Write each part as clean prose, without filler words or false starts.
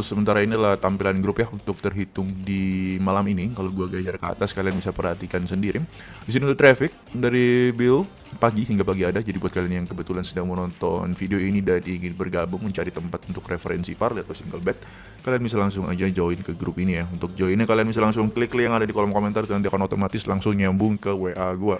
sementara ini adalah tampilan grup ya untuk terhitung di malam ini. Kalau gua geser ke atas kalian bisa perhatikan sendiri. Di sini untuk traffic dari Bill pagi hingga pagi ada. Jadi buat kalian yang kebetulan sedang menonton video ini dan ingin bergabung mencari tempat untuk referensi parley atau single bet, kalian bisa langsung aja join ke grup ini ya. Untuk joinnya kalian bisa langsung klik link yang ada di kolom komentar dan nanti akan otomatis langsung nyambung ke WA gua.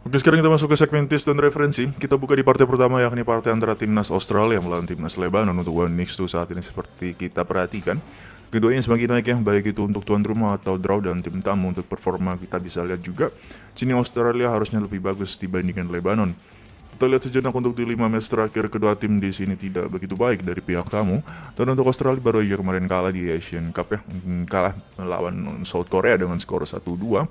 Oke, sekarang kita masuk ke segmen tips dan referensi. Kita buka di partai pertama yakni partai antara timnas Australia melawan timnas Lebanon untuk One Next 2 saat ini seperti kita perhatikan. Keduanya semakin naik ya, baik itu untuk tuan rumah atau draw dan tim tamu. Untuk performa kita bisa lihat juga, sini Australia harusnya lebih bagus dibandingkan Lebanon. Kita lihat sejenak untuk di 5 match terakhir kedua tim di sini tidak begitu baik dari pihak tamu. Dan untuk Australia baru aja kemarin kalah di Asian Cup ya, kalah melawan South Korea dengan skor 1-2.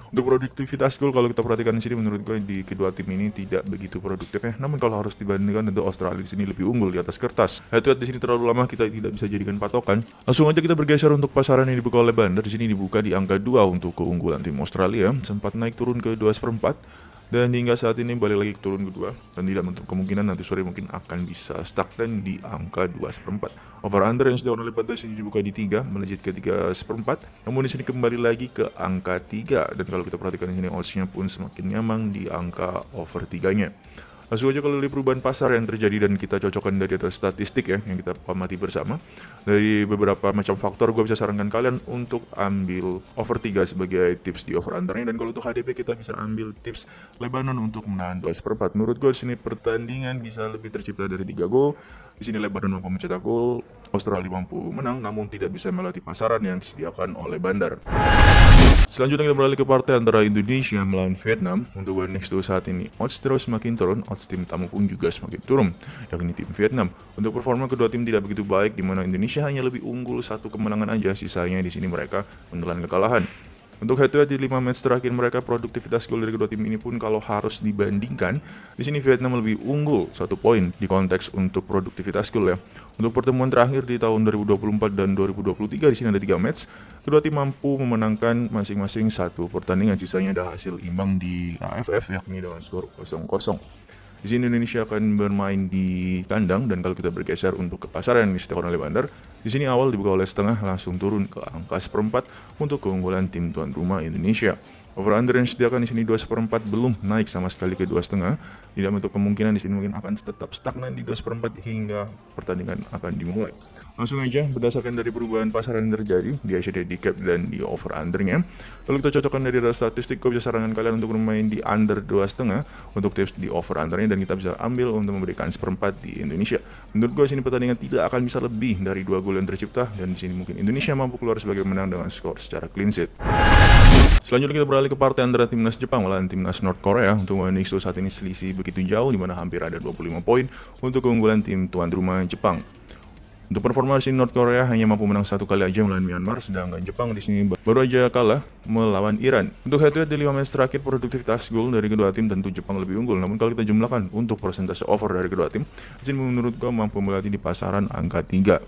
Untuk produktivitas gol kalau kita perhatikan di sini menurut gue di kedua tim ini tidak begitu produktif ya. Namun kalau harus dibandingkan tentu Australia di sini lebih unggul di atas kertas. Head to head di sini terlalu lama kita tidak bisa jadikan patokan. Langsung aja kita bergeser untuk pasaran yang dibuka oleh Bandar. Di sini dibuka di angka 2 untuk keunggulan tim Australia, sempat naik turun ke 2/4. Dan hingga saat ini balik lagi ke turun kedua dan tidak menutup kemungkinan nanti sore mungkin akan bisa stuck dan di angka 2/4. Over under yang sudah oleh Pantai sini dibuka di 3 melejit ke 3/4. Namun di sini kembali lagi ke angka 3 dan kalau kita perhatikan di sini oddsnya pun semakin nyaman di angka over 3-nya. Langsung aja kalau dari perubahan pasar yang terjadi dan kita cocokkan dari data statistik ya yang kita amati bersama. Dari beberapa macam faktor gue bisa sarankan kalian untuk ambil over 3 sebagai tips di over undernya. Dan kalau untuk HDP kita bisa ambil tips Lebanon untuk menahan 2/4. Menurut gue di sini pertandingan bisa lebih tercipta dari 3 gol. Di sini Lebanon mampu mencetak gol, Australia mampu menang namun tidak bisa melewati pasaran yang disediakan oleh Bandar. Selanjutnya kita beralih ke partai antara Indonesia melawan Vietnam. Untuk One Next 2 saat ini odds terus semakin turun, odds tim tamu pun juga semakin turun, yakni tim Vietnam. Untuk performa kedua tim tidak begitu baik, di mana Indonesia hanya lebih unggul 1 kemenangan aja, sisanya di sini mereka menelan kekalahan. Untuk head to head di 5 match terakhir mereka, produktivitas gol dari kedua tim ini pun kalau harus dibandingkan, di sini Vietnam lebih unggul 1 poin di konteks untuk produktivitas gol ya. Untuk pertemuan terakhir di tahun 2024 dan 2023 di sini ada 3 match. Kedua tim mampu memenangkan masing-masing 1 pertandingan, sisanya ada hasil imbang di AFF yakni dengan skor 0-0. Di sini Indonesia akan bermain di kandang dan kalau kita bergeser untuk ke pasaran yang disediakan oleh Bandar, di sini awal dibuka oleh setengah langsung turun ke angka 1/4 untuk keunggulan tim tuan rumah Indonesia. Over under yang disediakan di sini 2/4 belum naik sama sekali ke 2,5. Tidak menutup kemungkinan di sini mungkin akan tetap stagnan di 2/4 hingga pertandingan akan dimulai. Langsung aja berdasarkan dari perubahan pasaran yang terjadi di Asia Handicap dan di over undernya. Kalau kita cocokkan dari data statistik, gue bisa sarankan kalian untuk bermain di under 2,5 untuk tips di over undernya dan kita bisa ambil untuk memberikan 1/4 di Indonesia. Menurut gue sini pertandingan tidak akan bisa lebih dari 2 gol yang tercipta dan di sini mungkin Indonesia mampu keluar sebagai menang dengan skor secara clean sheet. Selanjutnya kita beralih ke partai antara timnas Jepang melawan timnas North Korea. Untuk One Next 2 saat ini selisih begitu jauh di mana hampir ada 25 poin untuk keunggulan tim tuan rumah Jepang. Untuk performa di sini North Korea hanya mampu menang 1 kali aja melawan Myanmar, sedangkan Jepang di sini baru aja kalah melawan Iran. Untuk head to head di 5 match terakhir produktivitas gol dari kedua tim tentu Jepang lebih unggul. Namun kalau kita jumlahkan untuk persentase over dari kedua tim, di sini menurut gua mampu melewati di pasaran angka 3.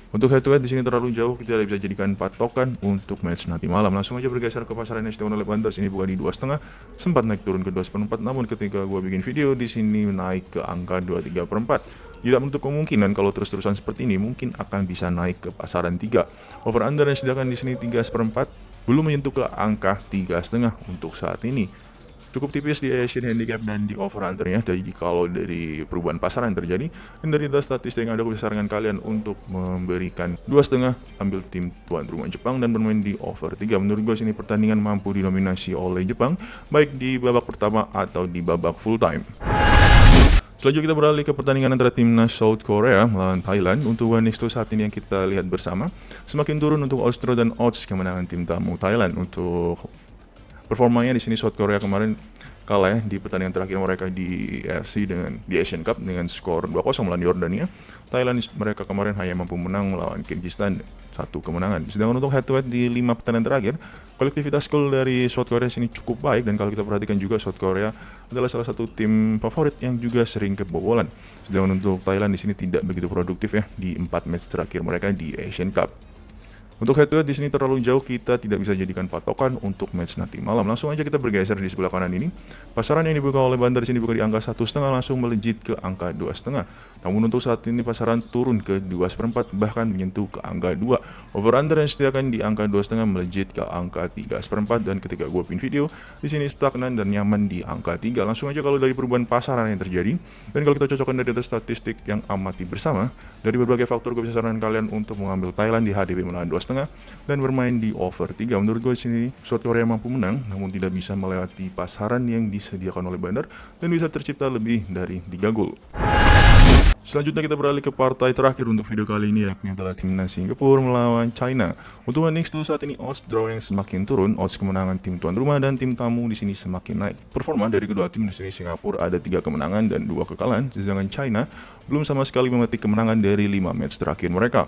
Untuk head to head di sini terlalu jauh, kita tidak bisa jadikan patokan untuk match nanti malam. Langsung aja bergeser ke pasaran yang disediakan oleh Bandar. Sini bukan di 2,5, sempat naik turun ke 2/4. Namun ketika gua bikin video di sini naik ke angka 2/3/4. Tidak menutup kemungkinan kalau terus-terusan seperti ini mungkin akan bisa naik ke pasaran 3. Over under yang disediakan di sini 3/4 belum menyentuh ke angka 3,5 untuk saat ini. Cukup tipis di Asian Handicap dan di over undernya. Jadi kalau dari perubahan pasar yang terjadi dan dari data statistik yang ada, aku bisa sarankan kalian untuk memberikan 2,5 ambil tim tuan rumah Jepang dan bermain di over 3. Menurut gue sini pertandingan mampu didominasi oleh Jepang baik di babak pertama atau di babak full time. Selanjutnya kita beralih ke pertandingan antara timnas South Korea melawan Thailand. Untuk One Next 2 saat ini yang kita lihat bersama, semakin turun untuk odds dan odds kemenangan tim tamu Thailand. Untuk performanya di sini South Korea kemarin kalah ya di pertandingan terakhir mereka di AFC dengan di Asian Cup dengan skor 2-0 melawan Yordania. Thailand mereka kemarin hanya mampu menang melawan Kyrgyzstan 1 kemenangan. Sedangkan untuk head to head di 5 pertandingan terakhir, kolektivitas gol dari South Korea sini cukup baik dan kalau kita perhatikan juga South Korea adalah salah satu tim favorit yang juga sering kebobolan. Sedangkan untuk Thailand di sini tidak begitu produktif ya di 4 match terakhir mereka di Asian Cup. Untuk head to head di sini terlalu jauh, kita tidak bisa jadikan patokan untuk match nanti malam. Langsung aja kita bergeser di sebelah kanan ini. Pasaran yang dibuka oleh Bandar di sini buka di angka 1,5 langsung melejit ke angka 2,5. Namun untuk saat ini pasaran turun ke 2/4 bahkan menyentuh ke angka 2. Over under yang disediakan di angka 2,5 melejit ke angka 3/4 dan ketika gue pin video di sini stagnan dan nyaman di angka 3. Langsung aja kalau dari perubahan pasaran yang terjadi dan kalau kita cocokkan dari data statistik yang amati bersama dari berbagai faktor, gue bisa sarankan kalian untuk mengambil Thailand di HDP menahan 2,5 dan bermain di over 3. Menurut gue di sini South Korea mampu menang namun tidak bisa melewati pasaran yang disediakan oleh Bandar dan bisa tercipta lebih dari 3 gol. Selanjutnya kita beralih ke partai terakhir untuk video kali ini, yakni adalah timnas Singapura melawan China. Untuk Next tuh saat ini odds draw yang semakin turun, odds kemenangan tim tuan rumah dan tim tamu di sini semakin naik. Performa dari kedua tim di sini Singapura ada 3 kemenangan dan 2 kekalahan, sedangkan China belum sama sekali memetik kemenangan dari 5 match terakhir mereka.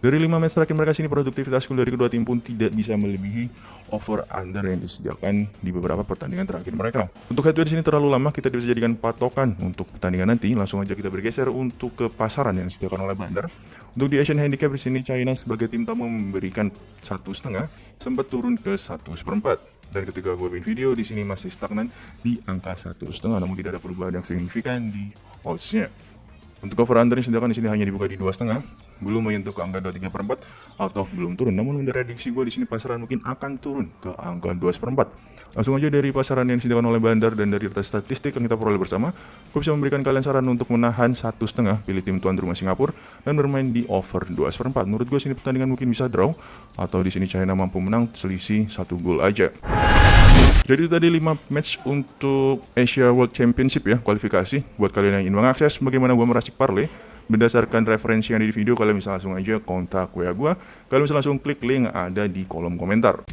Dari 5 match terakhir mereka sini produktivitas gol dari kedua tim pun tidak bisa melebihi over under yang disediakan di beberapa pertandingan terakhir mereka. Untuk head to head di sini terlalu lama, kita tidak bisa jadikan patokan untuk pertandingan nanti. Langsung aja kita bergeser untuk ke pasaran yang disediakan oleh Bandar. Untuk di Asian Handicap di sini China sebagai tim tamu memberikan 1,5 sempat turun ke 1/4. Dan ketika gue bikin video di sini masih stagnan di angka 1,5 namun tidak ada perubahan yang signifikan di odds-nya. Untuk over under yang disediakan di sini hanya dibuka di 2,5, belum menyentuh ke angka 2,3/4 atau belum turun. Namun menurut prediksi gue di sini pasaran mungkin akan turun ke angka 2,4. Langsung aja dari pasaran yang disediakan oleh Bandar dan dari data statistik yang kita peroleh bersama, gue bisa memberikan kalian saran untuk menahan 1,5 pilih tim tuan rumah Singapura dan bermain di over 2,4. Menurut gue sini pertandingan mungkin bisa draw atau di sini China mampu menang selisih 1 gol aja. Jadi tadi 5 match untuk Asia World Championship ya, kualifikasi. Buat kalian yang ingin mengakses bagaimana gue meracik parlay berdasarkan referensi yang ada di video, kalian bisa langsung aja kontak WA gue. Kalian bisa langsung klik link yang ada di kolom komentar.